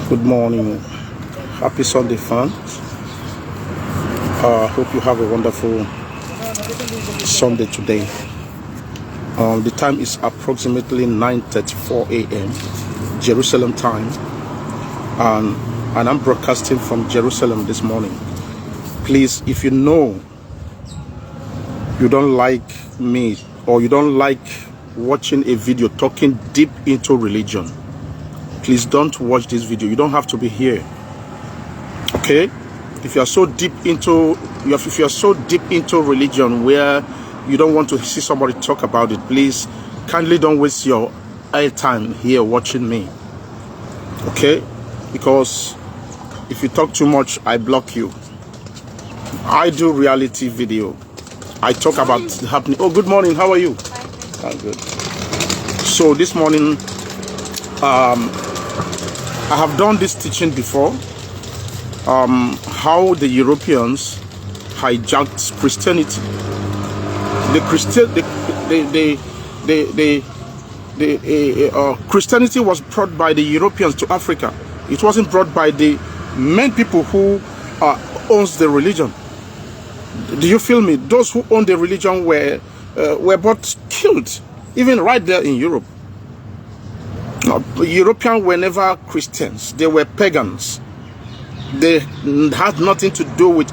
Good morning. Happy Sunday, fans. Hope you have a wonderful Sunday today. The time is approximately 9:34 a.m. Jerusalem time, and I'm broadcasting from Jerusalem this morning. Please, if you know you don't like me or you don't like watching a video talking deep into religion, please don't watch this video. You don't have to be here. Okay? If you are so deep into religion where you don't want to see somebody talk about it, please kindly don't waste your time here watching me. Okay? Because if you talk too much, I block you. I do reality video. I talk about the happening. Oh, good morning. How are you? I'm good. So this morning, I have done this teaching before. How the Europeans hijacked Christianity. Christianity was brought by the Europeans to Africa. It wasn't brought by the main people who owns the religion. Do you feel me? Those who own the religion were but killed, even right there in Europe. Europeans were never Christians. They were pagans. They had nothing to do with,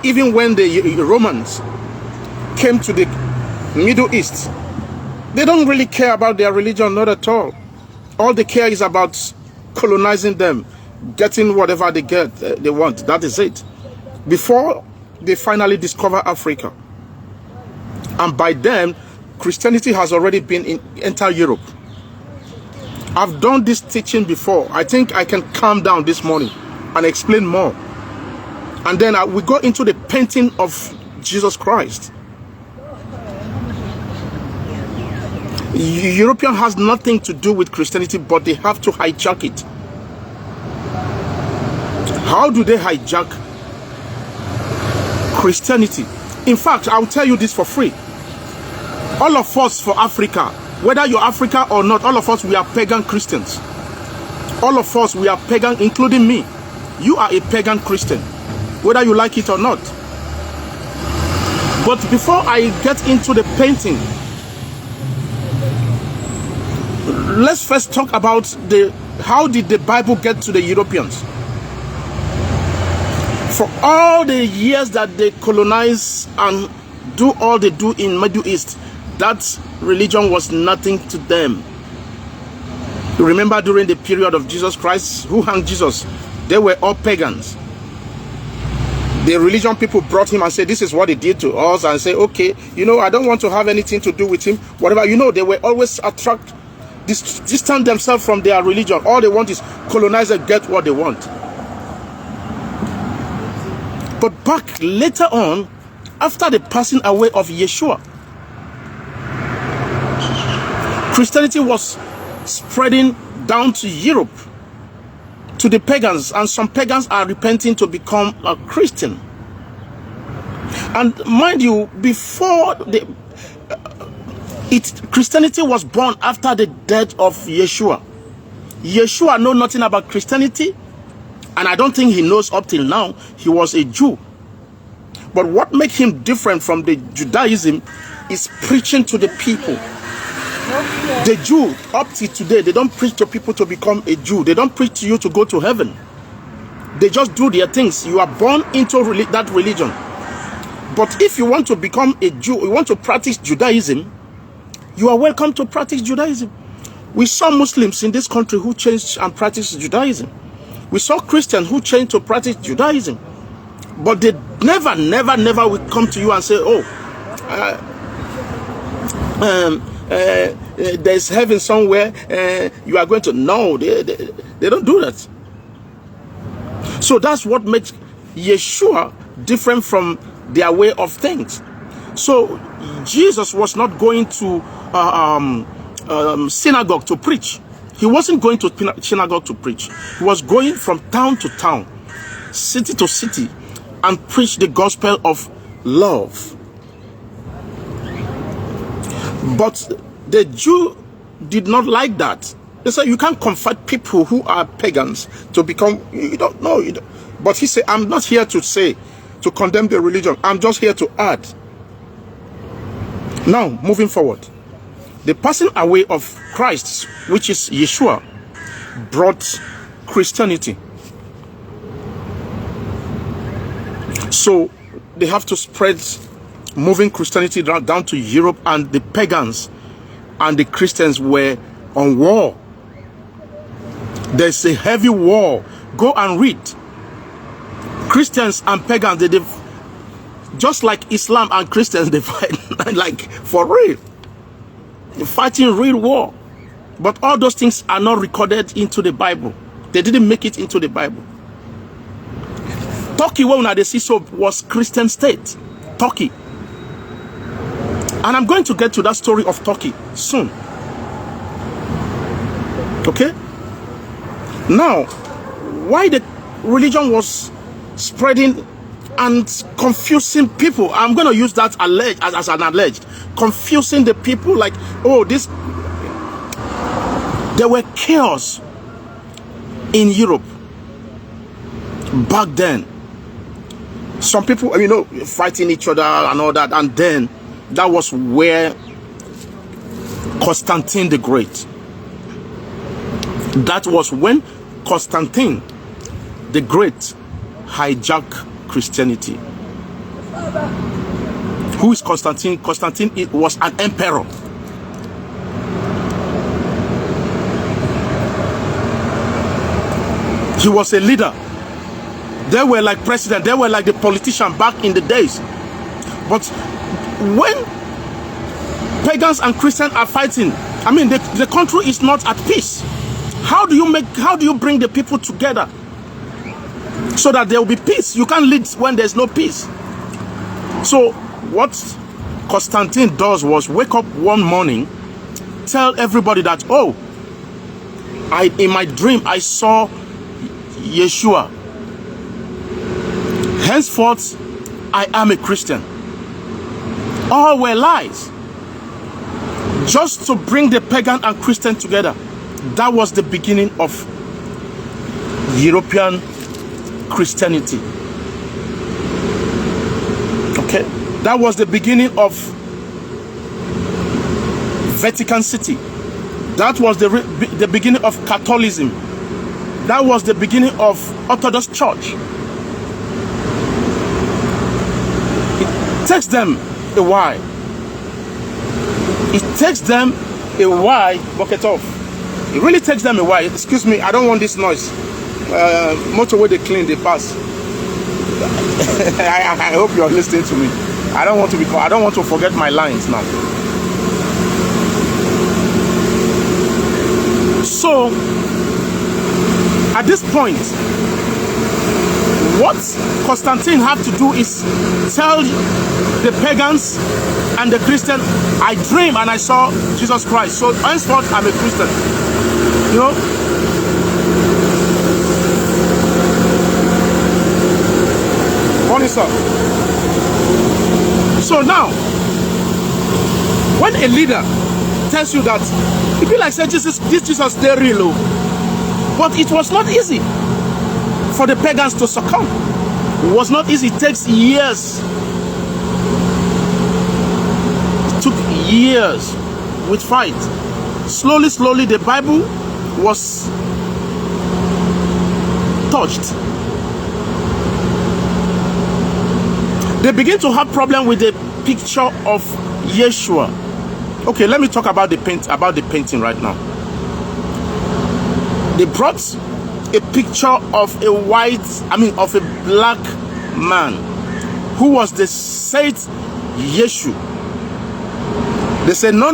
even when the Romans came to the Middle East, they don't really care about their religion, not at all. All they care is about colonizing them, getting whatever they want. That is it. Before they finally discover Africa. And by then, Christianity has already been in entire Europe. I've done this teaching before. I think I can calm down this morning and explain more. And then we go into the painting of Jesus Christ. European has nothing to do with Christianity, but they have to hijack it. How do they hijack Christianity? In fact, I'll tell you this for free. All of us for Africa, whether you're Africa or not, all of us, we are pagan Christians. All of us, we are pagan, including me. You are a pagan Christian, whether you like it or not. But before I get into the painting, let's first talk about how did the Bible get to the Europeans? For all the years that they colonize and do all they do in Middle East, that religion was nothing to them. You remember during the period of Jesus Christ, who hung Jesus? They were all pagans. The religion people brought him and said, this is what he did to us, and say, okay, I don't want to have anything to do with him, whatever. They were always distant themselves from their religion. All they want is colonize and get what they want. But back later on, after the passing away of Yeshua, Christianity was spreading down to Europe, to the pagans, and some pagans are repenting to become a Christian. And mind you, before Christianity was born after the death of Yeshua. Yeshua knew nothing about Christianity, and I don't think he knows up till now. He was a Jew. But what makes him different from the Judaism is preaching to the people. The Jew, up to today, they don't preach to people to become a Jew. They don't preach to you to go to heaven. They just do their things. You are born into that religion. But if you want to become a Jew, you want to practice Judaism, you are welcome to practice Judaism. We saw Muslims in this country who changed and practiced Judaism. We saw Christians who changed to practice Judaism. But they never will come to you and say, there's heaven somewhere, you are going to. No, they don't do that. So that's what makes Yeshua different from their way of things. So Jesus was not going to synagogue to preach. He wasn't going to synagogue to preach. He was going from town to town, city to city, and preach the gospel of love. But the Jew did not like that. They say you can't convert people who are pagans to become, you don't know. But he said, I'm not here to say, to condemn the religion. I'm just here to add. Now, moving forward. The passing away of Christ, which is Yeshua, brought Christianity. So they have to spread moving Christianity down to Europe, and the pagans and the Christians were on war. There's a heavy war. Go and read. Christians and pagans, they just like Islam and Christians, they fight like for real. They're fighting real war. But all those things are not recorded into the Bible. They didn't make it into the Bible. Turkey, when they see so, was Christian state. Turkey. And I'm going to get to that story of Turkey soon. Okay? Now, why the religion was spreading and confusing people, I'm going to use that as an alleged, confusing the people like, oh, this, there were chaos in Europe back then. Some people, you know, fighting each other and all that, and then that was where Constantine the Great, that was when Constantine the Great hijacked Christianity. Who is Constantine? Constantine was an emperor. He was a leader. They were like president. They were like the politician back in the days. But when pagans and Christians are fighting, I mean, the country is not at peace. How do you bring the people together so that there will be peace? You can't lead when there's no peace. So what Constantine does was wake up one morning, tell everybody that, oh, in my dream I saw Yeshua. Henceforth, I am a Christian. All were lies. Just to bring the pagan and Christian together. That was the beginning of European Christianity. Okay? That was the beginning of Vatican City. That was the beginning of Catholicism. That was the beginning of Orthodox Church. It takes them a while. It takes them a while. Bucket off. It really takes them a while. Excuse me, I don't want this noise. Motorway they clean, they pass. I hope you are listening to me. I don't want to forget my lines now. So at this point, what Constantine had to do is tell the pagans and the Christian, I dreamed and I saw Jesus Christ. So henceforth I'm a Christian. You know? Funny stuff. So now, when a leader tells you that, it be like say this Jesus they real, but it was not easy for the pagans to succumb. It was not easy. It takes years. It took years with fight. Slowly, slowly, the Bible was touched. They begin to have problem with the picture of Yeshua. Okay, let me talk about the painting right now. They brought a picture of a of a black man who was the saint Yeshua. They said, no,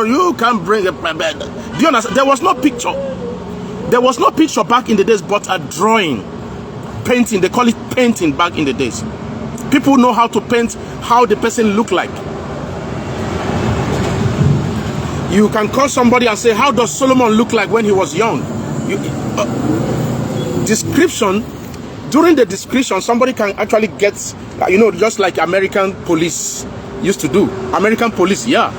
you can't bring a... Do you understand? There was no picture. There was no picture back in the days, but a drawing. Painting, they call it painting back in the days. People know how to paint how the person looked like. You can call somebody and say, how does Solomon look like when he was young? Description, during the description, somebody can actually get, you know, just like American police used to do. American police, yeah.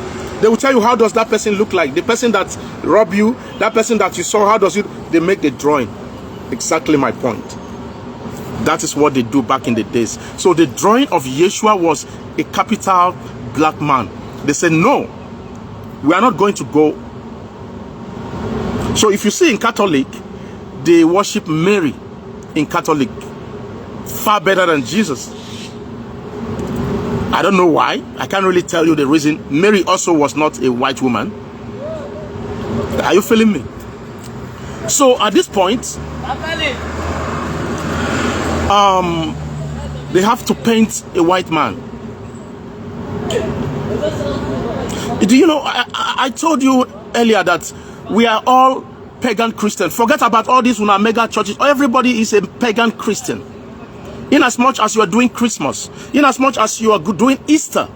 They will tell you, how does that person look like? The person that robbed you, that person that you saw, how does it? They make the drawing. Exactly my point. That is what they do back in the days. So the drawing of Yeshua was a capital black man. They said, no, we are not going to go. So if you see in Catholic, they worship Mary in Catholic far better than Jesus. I don't know why. I can't really tell you the reason. Mary also was not a white woman. Are you feeling me? So at this point, they have to paint a white man. Do you know, I told you earlier that we are all pagan Christians. Forget about all these mega churches. Everybody is a pagan Christian. In as much as you are doing Christmas, in as much as you are doing Easter,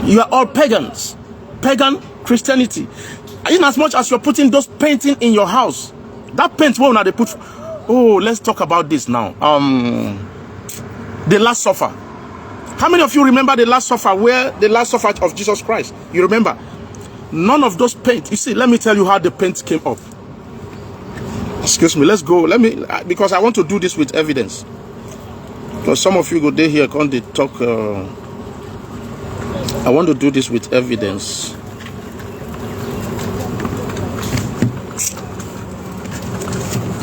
you are all pagans. Pagan Christianity. In as much as you're putting those painting in your house, that paint, what they put? Oh, let's talk about this now. The Last Supper. How many of you remember the Last Supper, where the Last Supper of Jesus Christ? You remember? None of those paint. You see, let me tell you how the paint came up. Excuse me, let's go. Let me, because I want to do this with evidence. Because some of you go there here, can't they talk? I want to do this with evidence.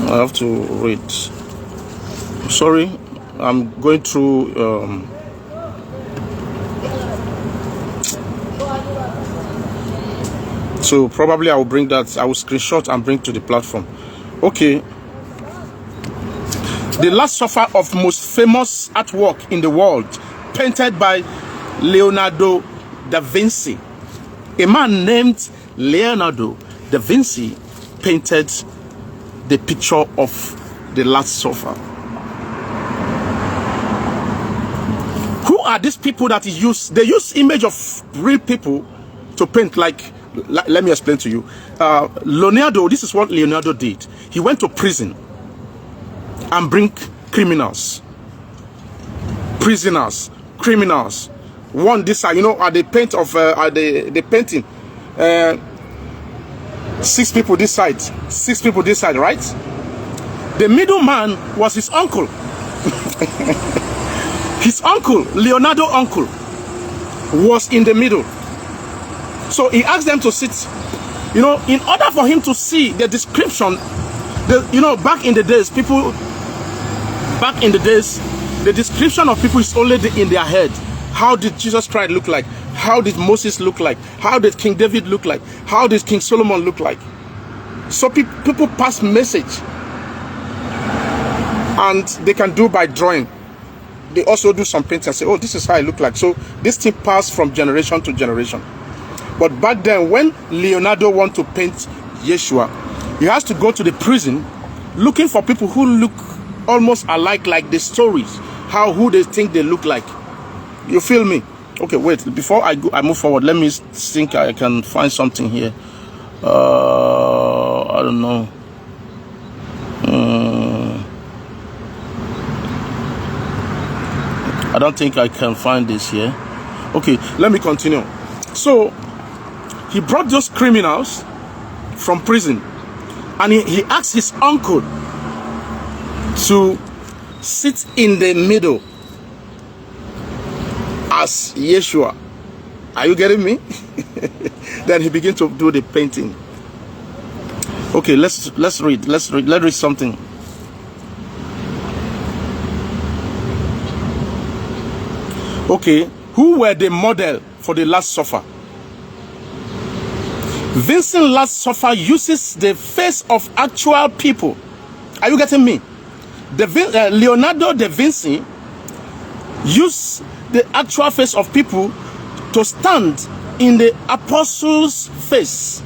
I have to read. Sorry, I'm going through. So probably I will bring that. I will screenshot and bring to the platform. Okay. The Last Supper of most famous artwork in the world, painted by Leonardo da Vinci. A man named Leonardo da Vinci painted the picture of the Last Supper. Who are these people that is used? They use image of real people to paint. Like, let me explain to you. Leonardo, this is what Leonardo did. He went to prison and bring criminals, prisoners, criminals. One this side, you know, at the paint of the painting. 6 people this side, 6 people this side, right? The middle man was his uncle. His uncle, Leonardo uncle, was in the middle. So he asked them to sit. You know, in order for him to see the description, you know, back in the days, the description of people is only in their head. How did Jesus Christ look like? How did Moses look like? How did King David look like? How did King Solomon look like? So people pass message, and they can do by drawing. They also do some painting and say, oh, this is how I look like. So this thing passed from generation to generation. But back then, when Leonardo wanted to paint Yeshua, he has to go to the prison looking for people who look almost alike, like the stories, who they think they look like. You feel me? Okay, wait. Before I move forward, let me think I can find something here. I don't know. I don't think I can find this here. Okay, let me continue. So he brought those criminals from prison, and he asked his uncle to sit in the middle as Yeshua. Are you getting me? Then he began to do the painting. Okay, let's read. Let's read something. Okay, who were the model for the Last Supper? Vincent Last Supper uses the face of actual people. Are you getting me? Leonardo da Vinci used the actual face of people to stand in the apostles' face.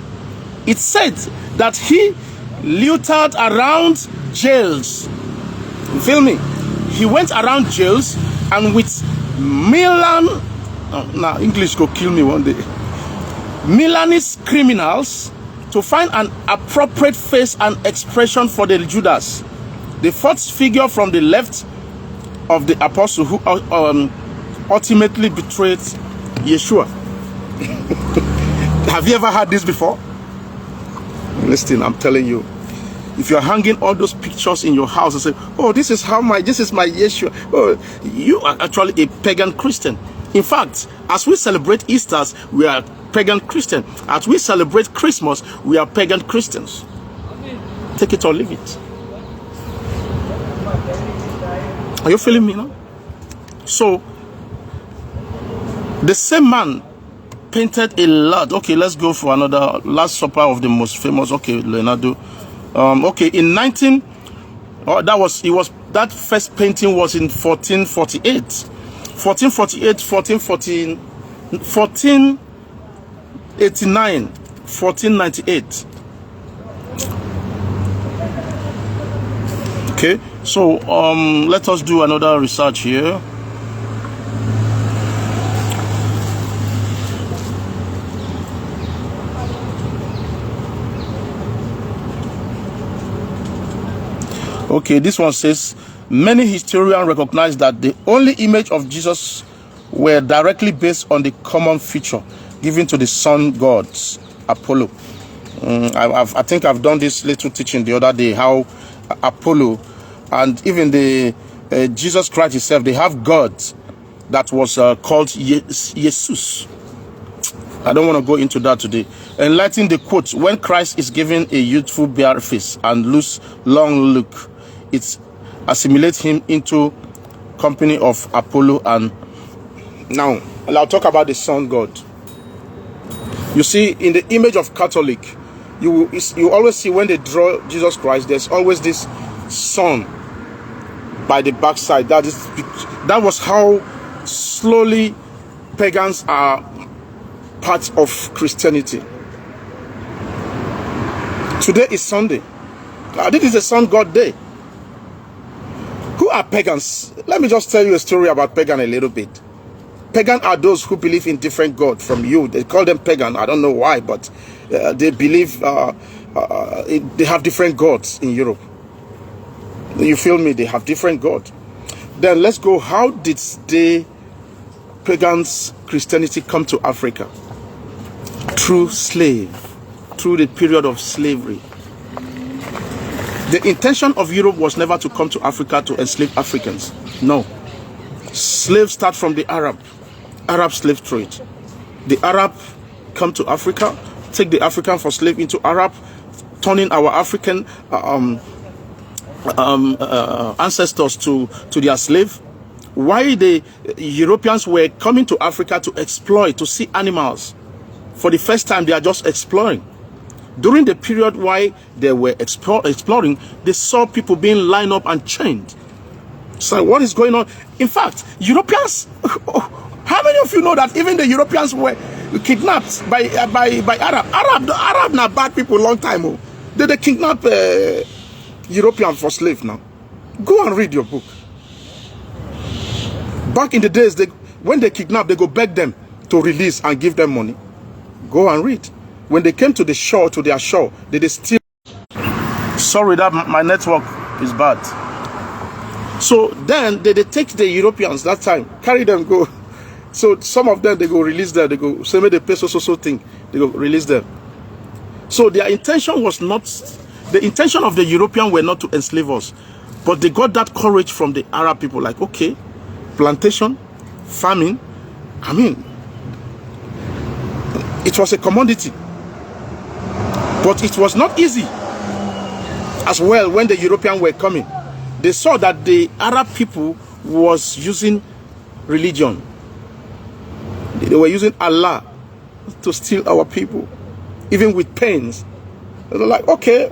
It said that he littered around jails. You feel me? He went around jails and with English go kill me one day. Milanese criminals to find an appropriate face and expression for the Judas, the fourth figure from the left of the apostle who ultimately betrayed Yeshua. Have you ever heard this before? Listen, I'm telling you. If you're hanging all those pictures in your house and say, oh, this is my Yeshua. Oh, you are actually a pagan Christian. In fact, as we celebrate Easters, we are pagan Christian. As we celebrate Christmas, we are pagan Christians. Take it or leave it. Are you feeling me now? So, the same man painted a lot. Okay, let's go for another. Last Supper of the most famous. Okay, Leonardo. Okay, in 19. Oh, that first painting was in 1448. 1448, 1414, 1489, 1498. Okay, so let us do another research here. Okay, this one says, many historians recognize that the only image of Jesus were directly based on the common feature given to the sun gods, Apollo. I think I've done this little teaching the other day, how Apollo and even the Jesus Christ himself, they have gods that was called Jesus. I don't want to go into that today. Enlighten the quote, when Christ is given a youthful bare face and loose long look, it assimilates him into company of Apollo. And now I'll talk about the sun god. You see, in the image of Catholic, you always see when they draw Jesus Christ, there's always this sun by the backside. That was how slowly pagans are part of Christianity. Today is Sunday. This is a sun god day. Who are pagans? Let me just tell you a story about pagan a little bit. Pagan are those who believe in different gods from you. They call them pagan. I don't know why, but they believe they have different gods in Europe. You feel me? They have different gods. Then let's go. How did the pagans Christianity come to Africa? Through the period of slavery. The intention of Europe was never to come to Africa to enslave Africans. No. Slaves start from the Arab slave trade. The Arab come to Africa, take the African for slave into Arab, turning our African ancestors to their slave. Why the Europeans were coming to Africa to exploit, to see animals. For the first time, they are just exploring. During the period why they were exploring, they saw people being lined up and chained. So what is going on? In fact, Europeans, how many of you know that even the Europeans were kidnapped by Arab? Arab are bad people long time ago. They kidnap European for slave now. Go and read your book. Back in the days, when they kidnap, they go beg them to release and give them money. Go and read. When they came to the shore, to their shore, they still... Sorry that my network is bad. So then they take the Europeans that time, carry them, go. So some of them, they go release them. They go, say, they pay so thing. They go release them. So their intention was not... The intention of the European were not to enslave us. But they got that courage from the Arab people. Like, okay, plantation, farming. I mean, it was a commodity. But it was not easy as well when the Europeans were coming. They saw that the Arab people was using religion. They were using Allah to steal our people, even with pains. They're like, okay,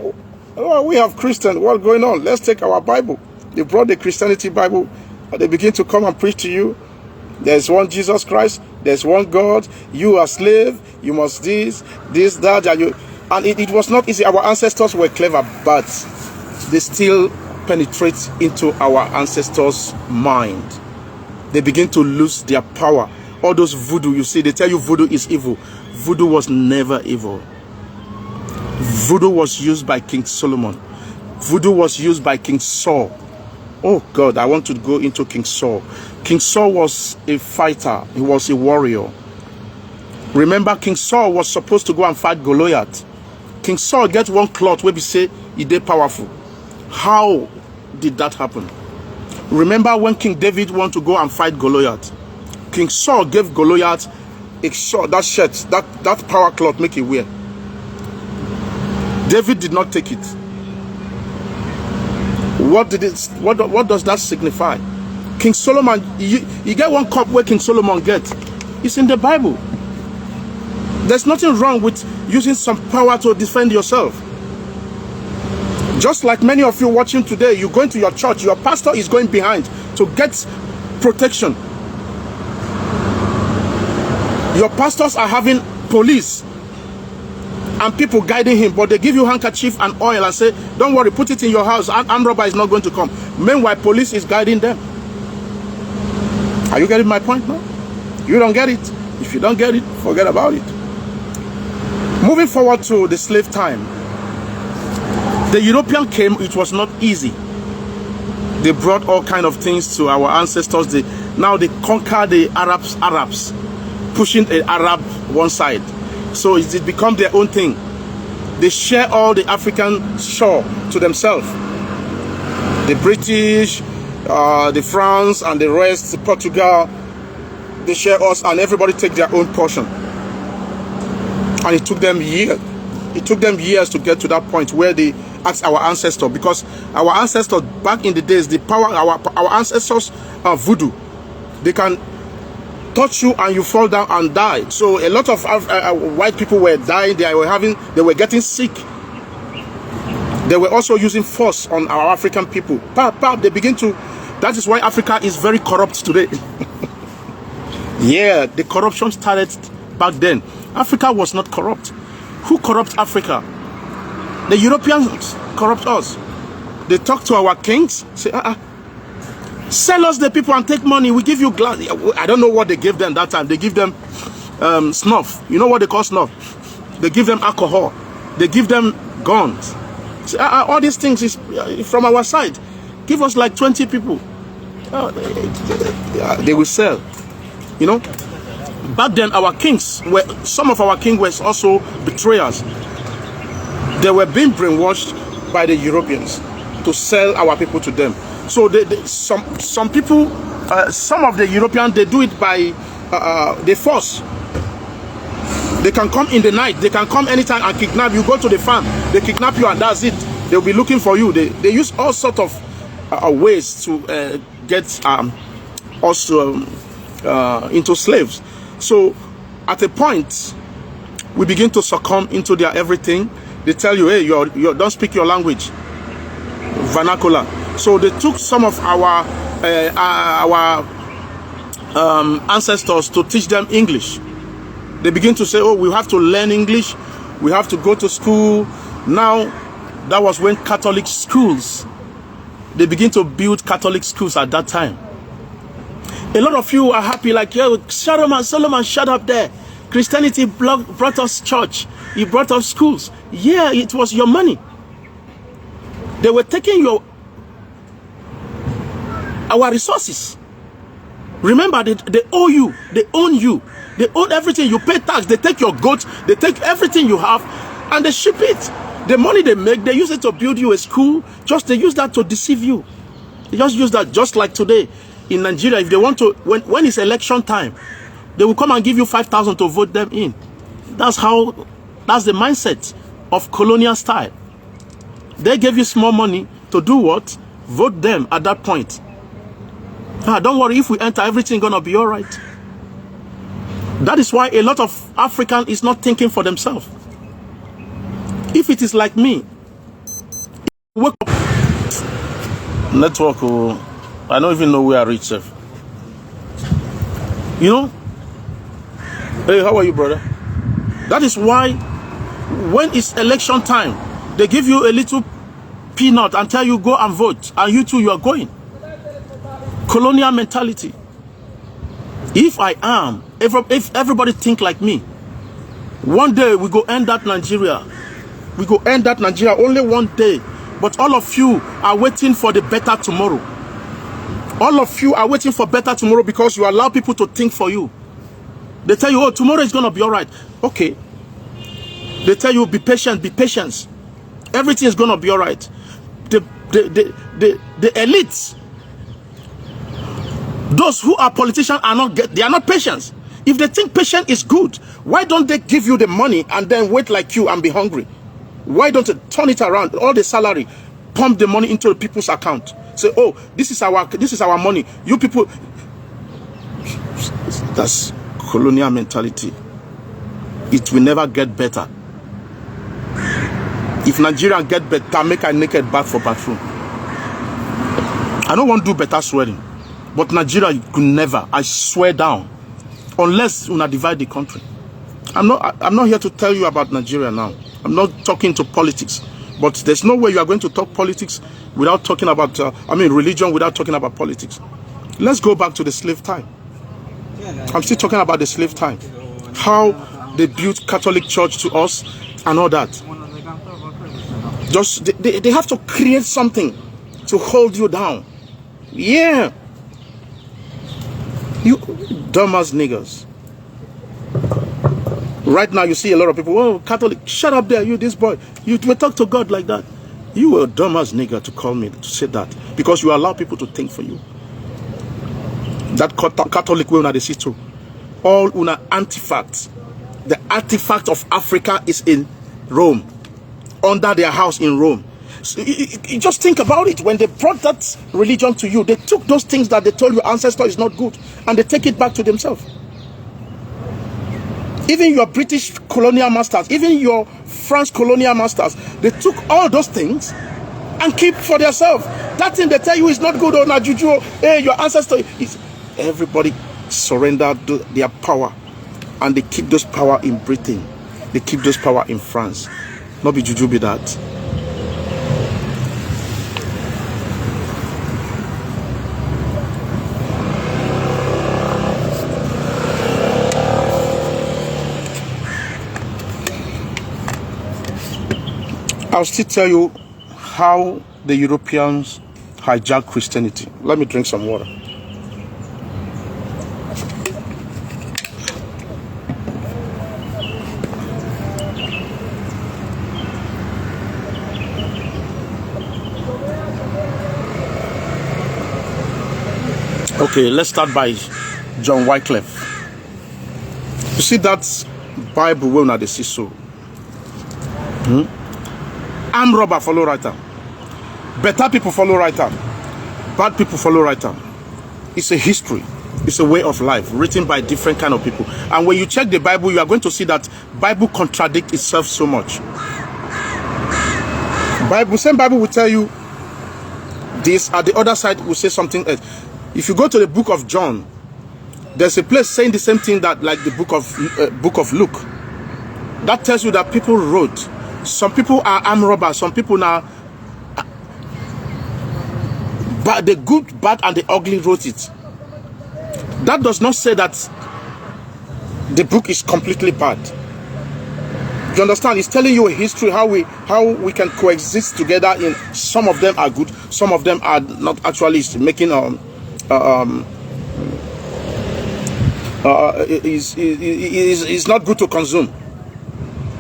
we have Christians, what's going on? Let's take our Bible. They brought the Christianity Bible, and they begin to come and preach to you. There's one Jesus Christ, there's one God, you are slave, you must this, that, and you... And it was not easy. Our ancestors were clever, but they still penetrate into our ancestors' mind. They begin to lose their power. All those voodoo, you see, they tell you voodoo is evil. Voodoo was never evil. Voodoo was used by King Solomon. Voodoo was used by King Saul. Oh God, I want to go into King Saul. King Saul was a fighter. He was a warrior. Remember, King Saul was supposed to go and fight Goliath. King Saul get one cloth where we say he did powerful. How did that happen? Remember when King David wanted to go and fight Goliath? King Saul gave Goliath a shirt, that power cloth, make it wear. David did not take it. What does that signify? King Solomon, you get one cup where King Solomon get. It's in the Bible. There's nothing wrong with using some power to defend yourself. Just like many of you watching today, you go into your church, your pastor is going behind to get protection. Your pastors are having police and people guiding him, but they give you handkerchief and oil and say, don't worry, put it in your house, armed robber is not going to come. Meanwhile, police is guiding them. Are you getting my point now? You don't get it. If you don't get it, forget about it. Moving forward to the slave time. The European came, it was not easy. They brought all kind of things to our ancestors. Now they conquer the Arabs, pushing the Arab one side. So it become their own thing. They share all the African shore to themselves. The British, the France, and the rest, Portugal, they share us, and everybody take their own portion. And it took them years. It took them years to get to that point where they asked our ancestors, because our ancestors back in the days, the power, our ancestors are voodoo. They can touch you and you fall down and die. So a lot of white people were dying. They were getting sick. They were also using force on our African people. They begin to. That is why Africa is very corrupt today. Yeah, the corruption started back then. Africa was not corrupt. Who corrupt Africa? The Europeans corrupt us. They talk to our kings, say, sell us the people and take money. We give you glass. I don't know what they gave them that time. They give them snuff. You know what they call snuff? They give them alcohol. They give them guns. Say, all these things is from our side. Give us like 20 people. They will sell. You know? Back then, some of our kings were also betrayers. They were being brainwashed by the Europeans to sell our people to them. So some people, some of the Europeans, they do it by the force. They can come in the night. They can come anytime and kidnap you. Go to the farm. They kidnap you and that's it. They'll be looking for you. They use all sorts of ways to get us into slaves. So at a point, we begin to succumb into their everything. They tell you, hey, you don't speak your language, vernacular. So they took some of our ancestors to teach them English. They begin to say, oh, we have to learn English. We have to go to school. Now, that was when Catholic schools, they begin to build Catholic schools at that time. A lot of you are happy, like, yo, Solomon, shut up there. Christianity brought us church. He brought us schools. Yeah, it was your money. They were taking our resources. Remember, they owe you. They own you. They own everything. You pay tax. They take your goods. They take everything you have, and they ship it. The money they make, they use it to build you a school. They use that to deceive you. They just use that, just like today in Nigeria. If they want to, when it's election time, they will come and give you 5,000 to vote them in. That's the mindset of colonial style. They gave you small money to do what? Vote them at that point. Don't worry, if we enter, everything gonna be all right. That is why a lot of African is not thinking for themselves. If it is like me, wake up. Network, I don't even know where I reach. You know? Hey, how are you, brother? That is why when it's election time, they give you a little peanut and tell you go and vote, and you too, you are going. Colonial mentality. If everybody think like me, one day we go end that Nigeria. We go end that Nigeria only one day. But all of you are waiting for the better tomorrow. All of you are waiting for better tomorrow because you allow people to think for you. They tell you, oh, tomorrow is going to be all right. Okay. They tell you, be patient, be patient. Everything is going to be all right. The elites, those who are politicians they are not patient. If they think patient is good, why don't they give you the money and then wait like you and be hungry? Why don't they turn it around? All the salary, pump the money into the people's account. Say, oh, this is our money. You people, that's colonial mentality. It will never get better. If Nigeria get better, make a naked bath for bathroom. I don't want to do better swearing, but Nigeria could never. I swear down, unless we divide the country. I'm not here to tell you about Nigeria now. I'm not talking to politics, but there's no way you are going to talk politics without talking about religion without talking about politics. Let's go back to the slave time. I'm still talking about the slave time, how they built Catholic Church to us and all that. Just they have to create something to hold you down. Yeah, you dumbass niggas. Right now you see a lot of people, oh, Catholic, shut up there, you this boy, you will talk to God like that. You were a dumbass nigger to call me to say that, because you allow people to think for you. That Catholic way una they see too. All una artifacts. The artifact of Africa is in Rome, under their house in Rome. So you just think about it. When they brought that religion to you, they took those things that they told your ancestor is not good, and they take it back to themselves. Even your British colonial masters, even your French colonial masters, they took all those things and keep for themselves. That thing they tell you is not good, or not juju. Hey, your ancestor is. Everybody surrendered their power, and they keep those power in Britain. They keep those power in France. Not be juju be that. I'll still tell you how the Europeans hijacked Christianity. Let me drink some water. Okay, let's start by John Wycliffe. You see that Bible will not see so. Armed robber follow right arm. Better people follow right arm. Bad people follow right arm. It's a history. It's a way of life written by different kind of people. And when you check the Bible, you are going to see that Bible contradicts itself so much. Same Bible will tell you this, at the other side will say something else. If you go to the book of John, there's a place saying the same thing that like the book of Luke. That tells you that people wrote. Some people are armed robbers. Some people now, but the good, bad, and the ugly wrote it. That does not say that the book is completely bad. You understand? It's telling you a history how we can coexist together. In some of them are good, some of them are not actually making is not good to consume.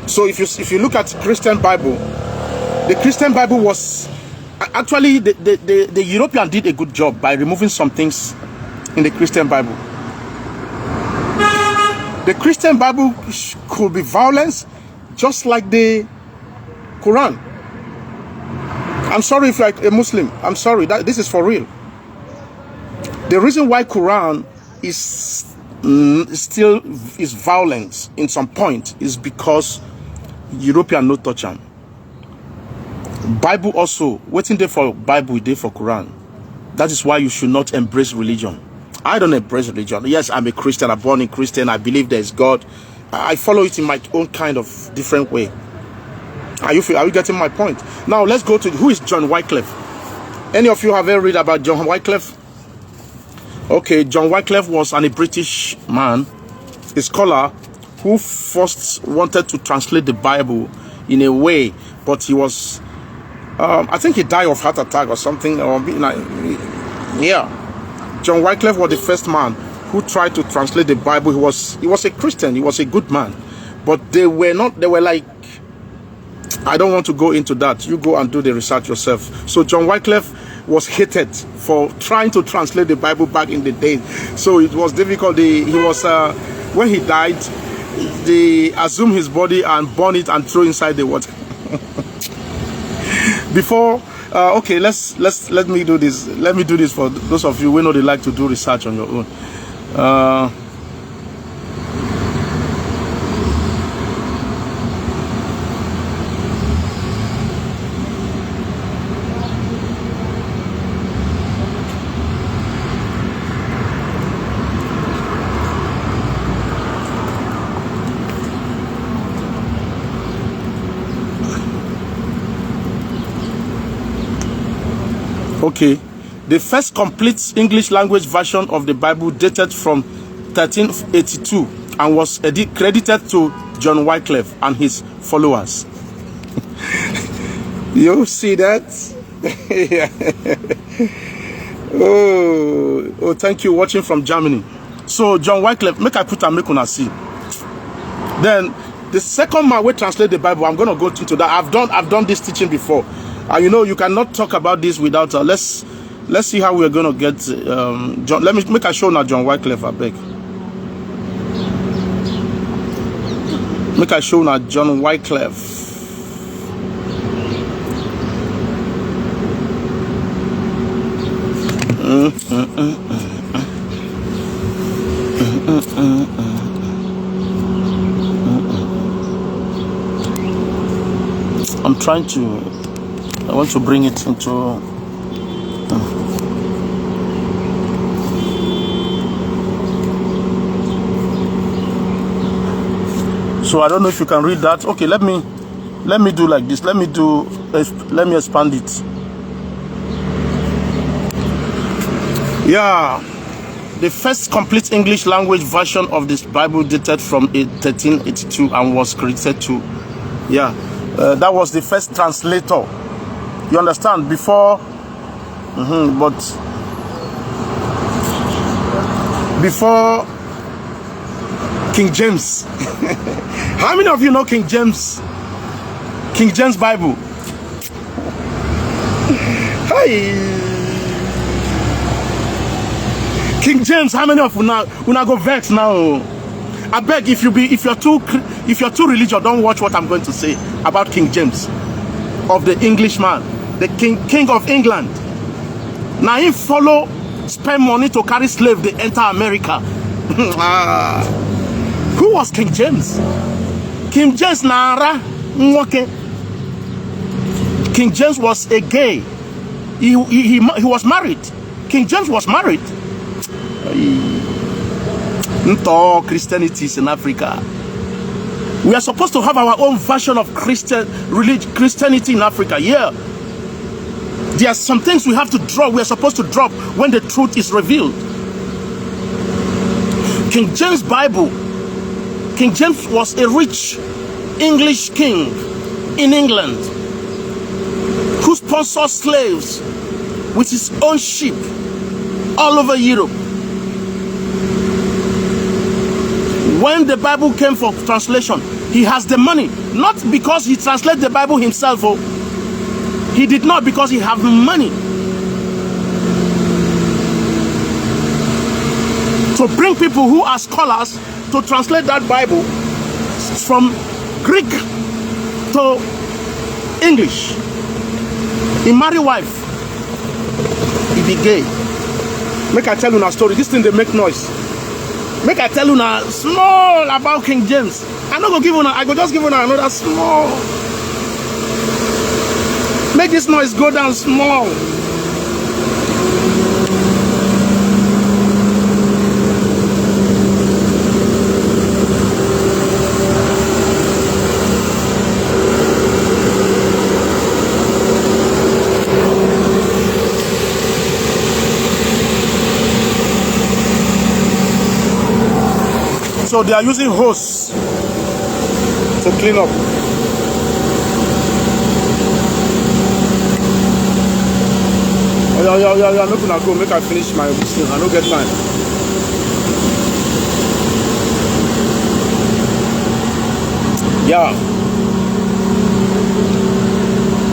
So if you look at Christian Bible, the Christian Bible was actually the European did a good job by removing some things in the Christian Bible. The Christian Bible could be violence, just like the Quran. I'm sorry if you're a Muslim. I'm sorry, this is for real. The reason why Quran is still is violence in some point is because European no touch them. Bible also, waiting there for Bible, there for Quran. That is why you should not embrace religion. I don't embrace religion. Yes, I'm a Christian. I'm born in Christian. I believe there is God. I follow it in my own kind of different way. Are you getting my point? Now let's go to who is John Wycliffe. Any of you have ever read about John Wycliffe? Okay, John Wycliffe was a British man, a scholar who first wanted to translate the Bible in a way, but he was, I think he died of heart attack or something. Yeah, John Wycliffe was the first man who tried to translate the Bible. He was a Christian. He was a good man, but they were not. They were like, I don't want to go into that. You go and do the research yourself. So John Wycliffe was hated for trying to translate the Bible back in the day. So it was difficult. When he died, they assumed his body and burn it and throw inside the water. Before, okay, let me do this. Let me do this for those of you who know they like to do research on your own. Okay, the first complete English language version of the Bible dated from 1382 and was credited to John Wycliffe and his followers. You see that? oh, thank you, watching from Germany. So John Wycliffe, make I put and make una see. Then the second man will translate the Bible. I'm going to go into that. I've done this teaching before. You know, you cannot talk about this without let's see how we're going to get John. Let me make a show now. John Wycliffe, I beg. Make a show now. John Wycliffe. I'm trying to. I want to bring it into. So I don't know if you can read that. Okay, let me do like this. Let me expand it. Yeah, the first complete English language version of this Bible dated from 1382 and was credited to. Yeah, that was the first translator. You understand? Before, but before King James. How many of you know King James? King James Bible. Hi. King James. How many of you now? Una go vex now. I beg, if you're too religious, don't watch what I'm going to say about King James, of the Englishman. The king of England. Now he spend money to carry slave, they enter America. Who was King James? King James Nara Nwoke. King James was a gay. He was married. King James was married. Into Christianity is in Africa. We are supposed to have our own version of Christianity in Africa. Yeah. There are some things we have to drop. We are supposed to drop when the truth is revealed. King James Bible. King James was a rich English king in England who sponsored slaves with his own ship all over Europe. When the Bible came for translation, he has the money. Not because he translated the Bible himself. He did not, because he have money to bring people who are scholars to translate that Bible from Greek to English. He married wife. He be gay. Make I tell you a story. This thing they make noise. Make I tell you now small about King James. I go just give you another small. Make this noise go down small. So they are using hose to clean up. Yeah, make una go, make I finish my thing. I don't get time. Yeah.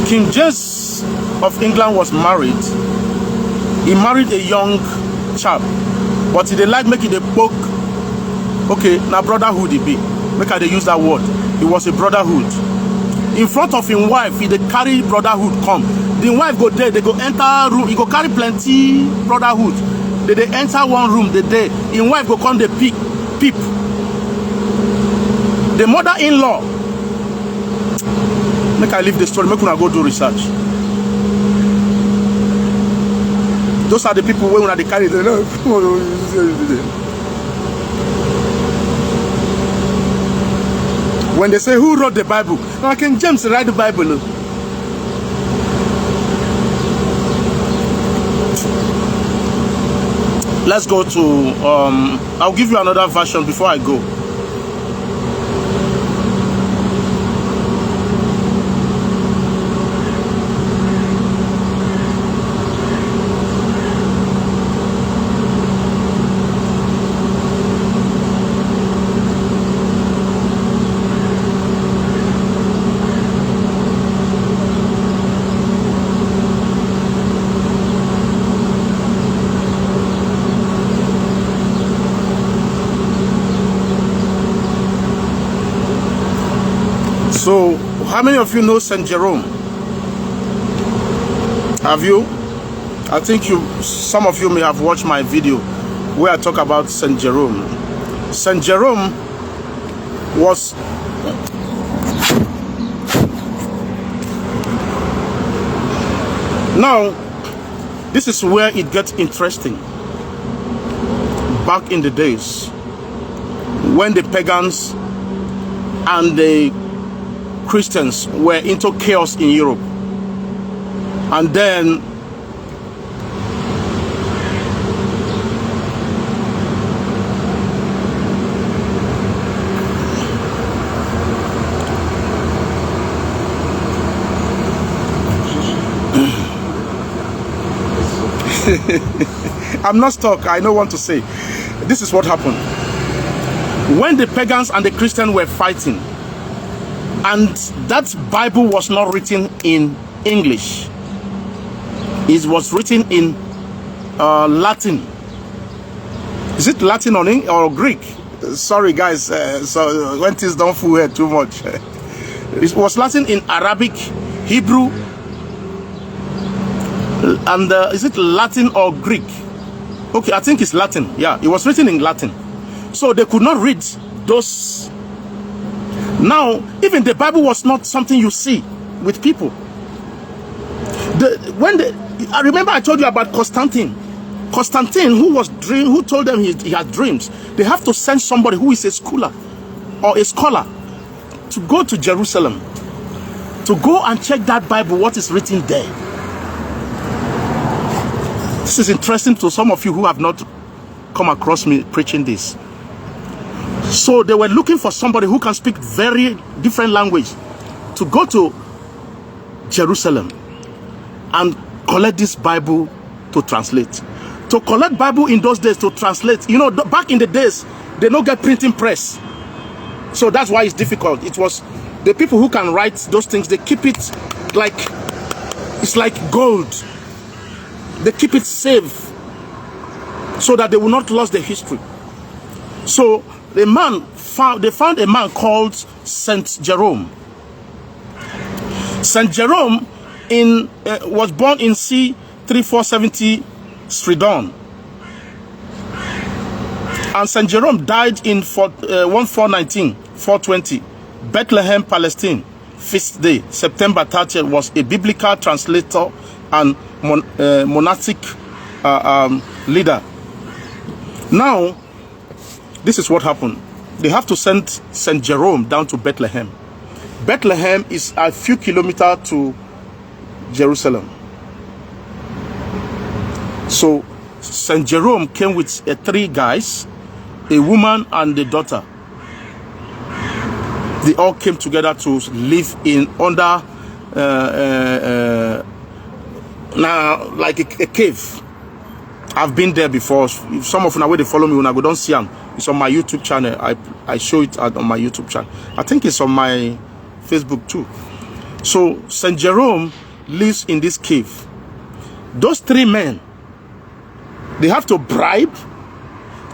King James of England was married. He married a young chap, but he didn't like making the book. Okay, now brotherhood he be. Make I they use that word. It was a brotherhood. In front of his wife, he they carry brotherhood come. The wife go there, they go enter room. He go carry plenty brotherhood. They enter one room. They in wife go come the peep. The mother-in-law. Make I leave the story. Make una go do research. Those are the people when they carry the. When they say who wrote the Bible, now King James write the Bible. Let's go to. I'll give you another version before I go. So, how many of you know Saint Jerome? Have you? I think some of you may have watched my video where I talk about Saint Jerome. Saint Jerome was now. This is where it gets interesting. Back in the days when the pagans and the Christians were into chaos in Europe, and then I'm not stuck. I know what to say. This is what happened when the pagans and the Christians were fighting. And that Bible was not written in English. It was written in Latin. Is it Latin or Greek? Sorry, guys. So when things don't fool here too much. It was Latin in Arabic, Hebrew, and is it Latin or Greek? Okay, I think it's Latin. Yeah, it was written in Latin. So they could not read those. Now, even the Bible was not something you see with people. I remember I told you about Constantine. Constantine, who told them he had dreams. They have to send somebody who is a scholar or a scholar to go to Jerusalem to go and check that Bible, what is written there. This is interesting to some of you who have not come across me preaching this. So they were looking for somebody who can speak very different language to go to Jerusalem and collect this Bible to translate. To collect Bible in those days to translate, you know, back in the days, they don't get printing press. So that's why it's difficult. It was the people who can write those things, they keep it like, it's like gold. They keep it safe so that they will not lose the history. So they found a man called Saint Jerome. Saint Jerome was born in c. 3470 Stridon, and Saint Jerome died in 420 Bethlehem, Palestine. Feast day, September 30th, was a biblical translator and monastic leader. Now, this is what happened. They have to send Saint Jerome down to Bethlehem. Bethlehem is a few kilometers to Jerusalem. So Saint Jerome came with 3 guys, a woman and a daughter. They all came together to live in under now like a cave. I've been there before. If some of you know where they follow me when I go don't see them. It's on my YouTube channel. I show it on my YouTube channel. I think it's on my Facebook too. So Saint Jerome lives in this cave. Those 3 men, they have to bribe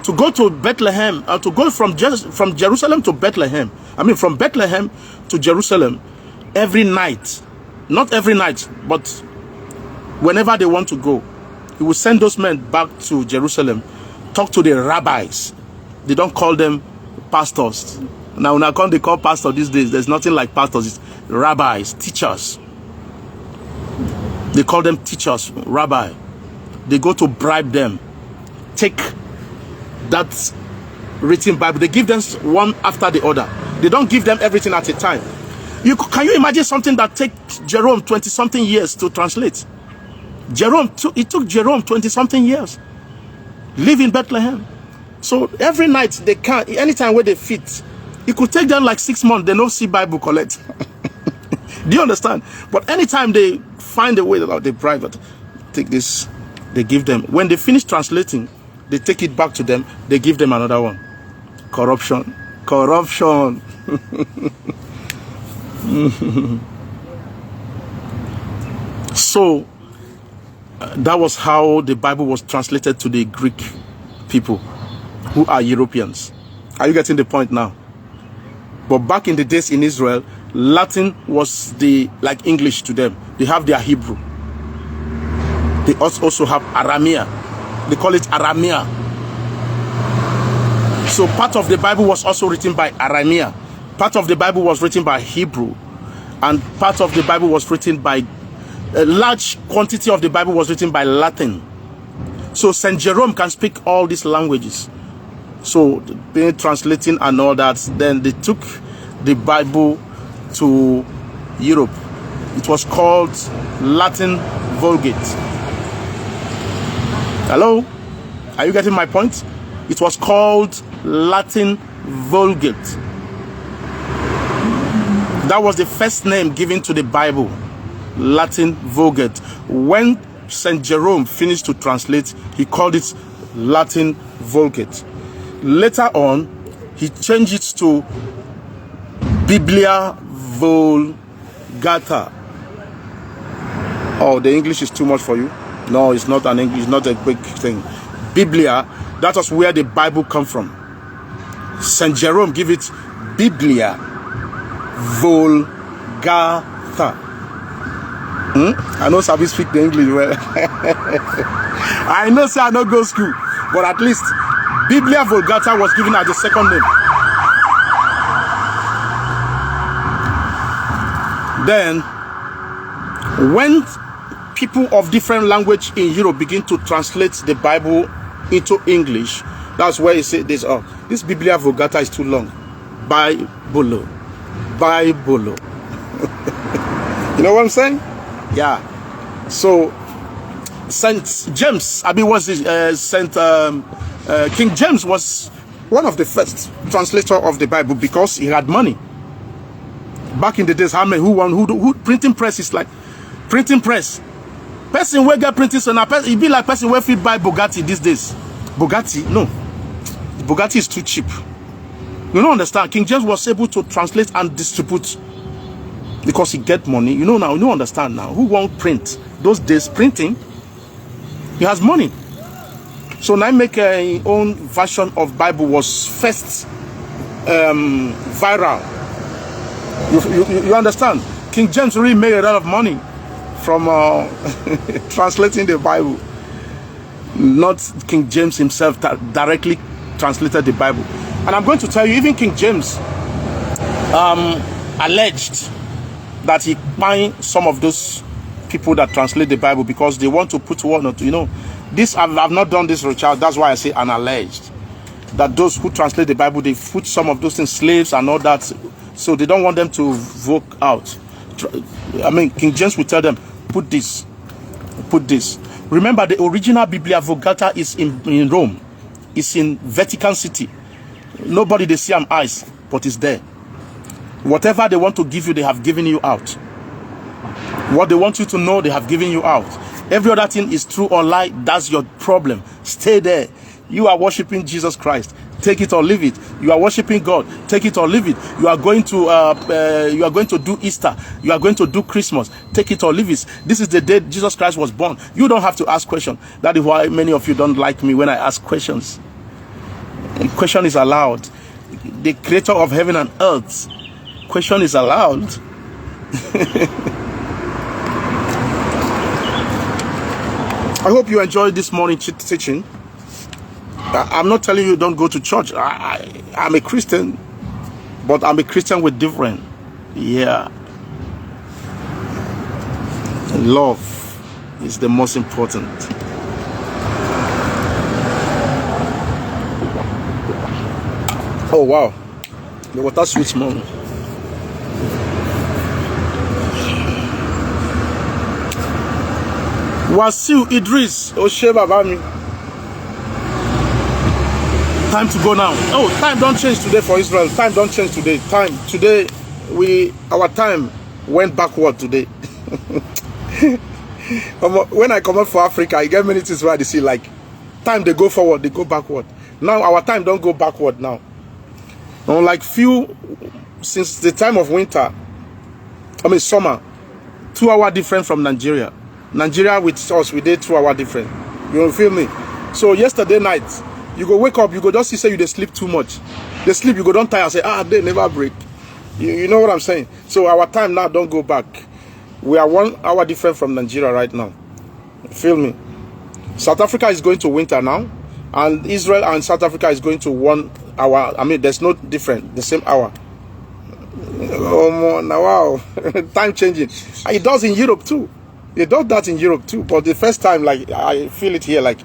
to go to Bethlehem, to go from Jerusalem to Bethlehem. I mean, from Bethlehem to Jerusalem every night. Not every night, but whenever they want to go. He will send those men back to Jerusalem, talk to the rabbis. They don't call them pastors. Now, when they call pastors these days, there's nothing like pastors. It's rabbis, teachers. They call them teachers, rabbi. They go to bribe them. Take that written Bible. They give them one after the other. They don't give them everything at a time. Can you imagine something that takes Jerome 20-something years to translate? It took Jerome 20-something years. Live in Bethlehem. So every night they can, anytime where they fit, it could take them like 6 months. They don't see Bible collect. Do you understand? But anytime they find a way that they bribe it, take this, they give them. When they finish translating, they take it back to them. They give them another one. Corruption. Corruption. So that was how the Bible was translated to the Greek people, who are Europeans. Are you getting the point now? But back in the days in Israel, Latin was like English to them. They have their Hebrew. They also have Aramea. They call it Aramea. So part of the Bible was also written by Aramea. Part of the Bible was written by Hebrew. And part of the Bible was written by, a large quantity of the Bible was written by Latin. So Saint Jerome can speak all these languages. So being translating and all that, then they took the Bible to Europe. It was called Latin Vulgate. Hello? Are you getting my point? It was called Latin Vulgate. That was the first name given to the Bible, Latin Vulgate. When Saint Jerome finished to translate, he called it Latin Vulgate. Later on, he changed it to Biblia Vulgata. Oh, the English is too much for you? No, it's not an English, not a big thing. Biblia, that was where the Bible come from. Saint Jerome gave it Biblia Vulgata. I know Sabi speak the English well. I know, sir, I don't go school, but at least Biblia Vulgata was given as the second name. Then, when people of different language in Europe begin to translate the Bible into English, that's where you say this, oh, this Biblia Vulgata is too long. Bible. You know what I'm saying? Yeah. So Saint James, King James was one of the first translator of the Bible because he had money. Back in the days, who printing press is like printing press. Person will get printing, so now it be like person will fit buy Bugatti these days. Bugatti, no. Bugatti is too cheap. You don't understand. King James was able to translate and distribute because he get money. You know now, you don't understand now. Who won't print? Those days printing, he has money. So now make a own version of Bible was first viral. You understand? King James really made a lot of money from translating the Bible. Not King James himself that directly translated the Bible. And I'm going to tell you, even King James alleged that he fined some of those people that translate the Bible because they want to put one or two, you know. This I've not done this, Richard. That's why I say an alleged. That those who translate the Bible, they put some of those things, slaves and all that, so they don't want them to vote out. I mean, King James will tell them, put this, put this. Remember, the original Biblia Vulgata is in Rome. It's in Vatican City. Nobody they see on eyes, but it's there. Whatever they want to give you, they have given you out. What they want you to know, they have given you out. Every other thing is true or lie. That's your problem. Stay there. You are worshiping Jesus Christ. take it or leave it. You are worshiping God, take it or leave it. You are going to do Easter, you are going to do Christmas, take it or leave it. This is the day Jesus Christ was born. You don't have to ask questions. That is why many of you don't like me when I ask questions. A question is allowed. The creator of heaven and earth, question is allowed. I hope you enjoyed this morning teaching. I'm not telling you don't go to church. I'm a Christian, but I'm a Christian with different. Yeah. Love is the most important. Oh wow, the water sweet morning. Wasiu Idris Osheba Bami. Time to go now. Oh, time don't change today for Israel. Time don't change today. Time today, our time went backward today. When I come up for Africa, I get many things where they see like time they go forward, they go backward. Now our time don't go backward now. Like since the time of winter, summer, 2 hours different from Nigeria. Nigeria with us, we did 2 hours different. You feel me? So yesterday night, you go wake up, you go just say you they sleep too much. They sleep, you go don't tire, say they never break. You know what I'm saying? So our time now don't go back. We are 1 hour different from Nigeria right now. Feel me? South Africa is going to winter now, and Israel and South Africa is going to 1 hour. There's no different, the same hour. Oh now wow, time changing. It does in Europe too. It does that in Europe too. But the first time, like I feel it here, like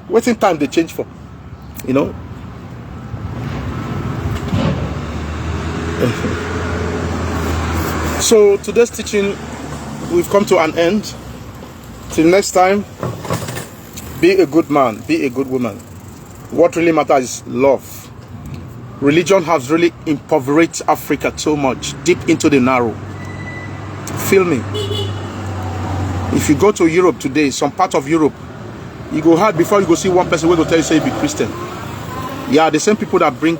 waiting time they change for, you know. So today's teaching, we've come to an end. Till next time, be a good man, be a good woman. What really matters is love. Religion has really impoverished Africa so much, deep into the narrow. Feel me? If you go to Europe today, some part of Europe, you go hard before you go see one person who will tell you say be Christian. Yeah, the same people that bring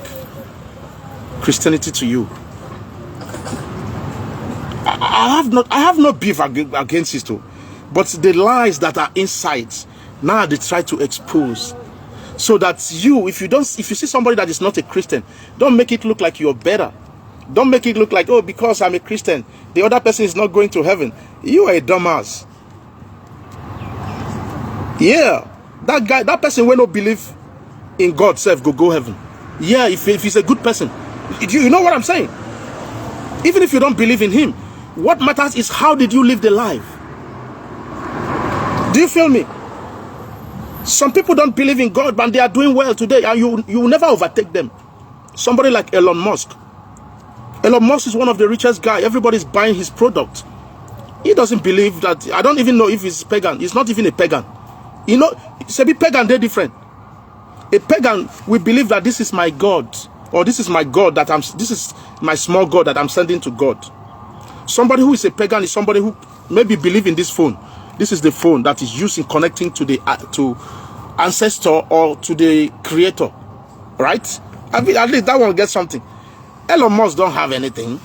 Christianity to you. I have no beef against it too, but the lies that are inside now they try to expose, so that if you see somebody that is not a Christian, don't make it look like you're better. Don't make it look like, oh, because I'm a Christian, the other person is not going to heaven. You are a dumbass. Yeah, that person will not believe in God self go heaven. Yeah, if he's a good person. You know what I'm saying? Even if you don't believe in him, what matters is how did you live the life? Do you feel me? Some people don't believe in God, but they are doing well today, and you will never overtake them. Somebody like Elon Musk. Elon Musk is one of the richest guys. Everybody's buying his product. He doesn't believe that. I don't even know if he's pagan. He's not even a pagan. You know, it's a bit pagan, they're different. A pagan will believe that this is my God, or this is my God this is my small God that I'm sending to God. Somebody who is a pagan is somebody who maybe believe in this phone. This is the phone that is used in connecting to the ancestor or to the creator, right? At least that one gets something. Elon Musk don't have anything.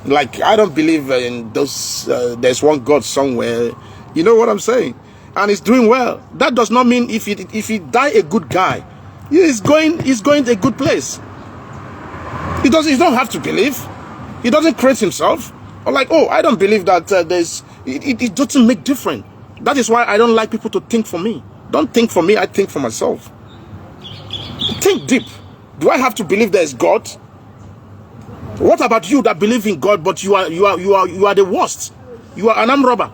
Like, I don't believe in those. There's one God somewhere. You know what I'm saying? And he's doing well. That does not mean if he die a good guy, he's going to a good place. He don't have to believe. He doesn't create himself. Or like, oh, I don't believe that there's. It doesn't make difference. That is why I don't like people to think for me. Don't think for me. I think for myself. Think deep. Do I have to believe there is God? What about you that believe in God, but you are the worst? You are an armed robber.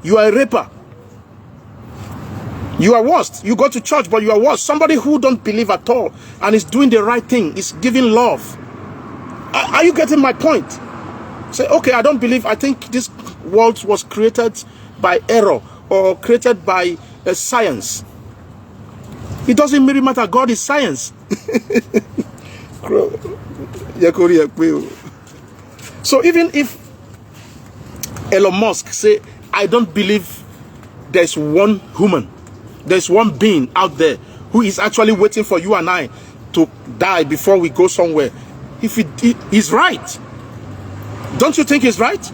You are a raper. You are worst. You go to church, but you are worst. Somebody who don't believe at all and is doing the right thing, is giving love. Are you getting my point? Say, okay, I don't believe. I think this world was created by error or created by science. It doesn't really matter. God is science. So even if Elon Musk say, I don't believe there's one human, there's one being out there who is actually waiting for you and I to die before we go somewhere. If he's right, don't you think he's right?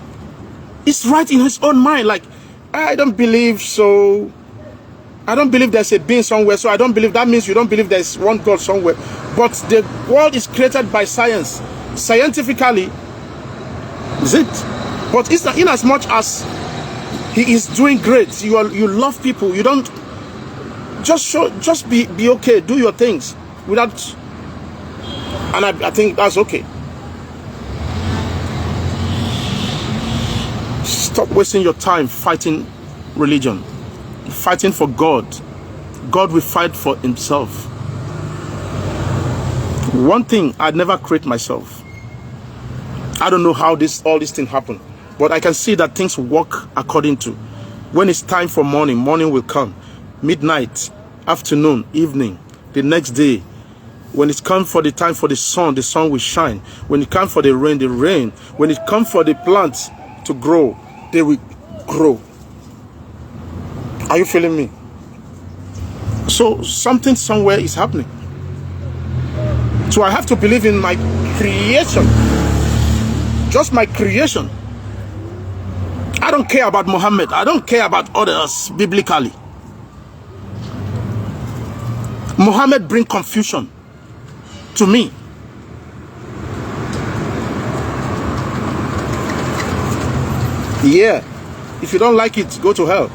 He's right in his own mind. Like, I don't believe so. I don't believe there's a being somewhere, so I don't believe. That means you don't believe there's one God somewhere. But the world is created by science. Scientifically, is it? But it's not, in as much as he is doing great, you love people. You don't just be okay. Do your things without, and I think that's okay. Stop wasting your time fighting religion. Fighting for God. God will fight for himself. One thing, I'd never create myself. I don't know how all this thing happened, but I can see that things work according to. When it's time for morning, morning will come. Midnight, afternoon, evening, the next day. When it's come for the time for the sun will shine. When it comes for the rain. When it comes for the plants to grow, they will grow. Are you feeling me? So something somewhere is happening. So I have to believe in my creation. Just my creation. I don't care about Muhammad. I don't care about others biblically. Muhammad bring confusion to me. Yeah. If you don't like it, go to hell.